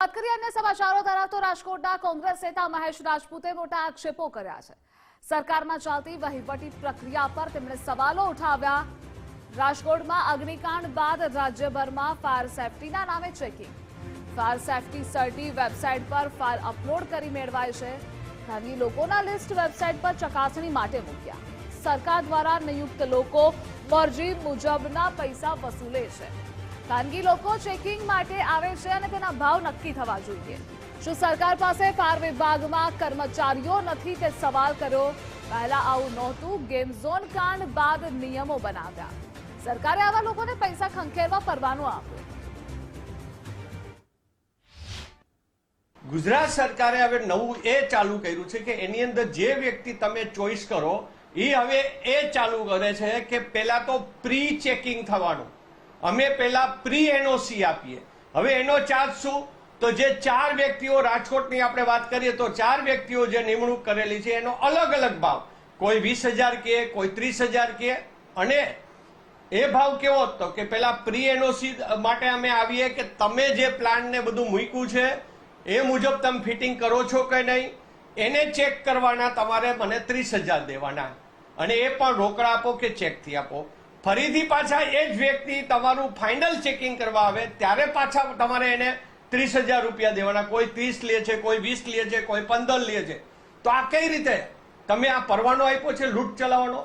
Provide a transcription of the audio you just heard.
વાત કરીએ અન્ય સમાચારો તરફ તો રાજકોટના કોંગ્રેસ નેતા મહેશ રાજપૂતે મોટા આક્ષેપો કર્યા છે। સરકારમાં ચાલતી વહીવટી પ્રક્રિયા પર તેમણે સવાલો ઉઠાવ્યા। રાજકોટમાં અગ્નિકાંડ બાદ રાજ્યભરમાં ફાયર સેફટીના નામે ચેકિંગ। ફાયર સેફટી સર્ટી વેબસાઇટ પર ફાયર અપલોડ કરી મેળવાય છે। ખાનગી લોકોના લિસ્ટ વેબસાઇટ પર ચકાસણી માટે મૂક્યા। સરકાર દ્વારા નિયુક્ત લોકો મરજી મુજબના પૈસા વસૂલે છે। ખાનગી લોકો ચેકિંગ માટે આવે છે અને તેના ભાવ નક્કી થવા જોઈએ। શું સરકાર પાસે ફાયર વિભાગમાં કર્મચારીઓ નથી તે સવાલ કર્યો। પહેલા આવું નહોતું। ગેમ ઝોન કાંડ બાદ નિયમો બનાવ્યા। સરકારે આવા લોકોને પૈસા ખંખેરવા પરવાનો આપ્યો। ગુજરાત સરકારે હવે નવું એ ચાલુ કર્યું છે કે એની અંદર જે વ્યક્તિ તમે ચોઈસ કરો એ હવે એ ચાલુ કરે છે કે પહેલા તો પ્રી ચેકિંગ થવાનું। અમે પહેલા પ્રી એનઓસી આપીએ। હવે એનો ચાર્જ શું? તો જે 4 વ્યક્તિઓ રાજકોટની આપણે વાત કરીએ તો 4 વ્યક્તિઓ જે નિમણૂક કરેલી છે એનો અલગ અલગ ભાવ, કોઈ 20,000 કહે, કોઈ 30,000 કહે। અને એ ભાવ કેવો હતો કે પહેલા પ્રી એનઓસી માટે અમે આવીએ કે તમે જે પ્લાન ને બધું મૂક્યું છે એ મુજબ તમે ફિટિંગ કરો છો કે નહીં, એને ચેક કરવાના તમારે મને 30,000 દેવાના, અને એ પણ રોકડા આપો કે ચેકથી આપો। ફરીથી પાછા એ જ વ્યક્તિ તમારું ફાઇનલ ચેકિંગ કરવા આવે ત્યારે પાછા તમારે એને 30,000 રૂપિયા દેવાના। કોઈ 30 લે છે, કોઈ 20 લે છે, કોઈ 15 લે છે। તો આ કઈ રીતે તમે આ પરવાનો આપ્યો છે લૂંટ ચલાવવાનો?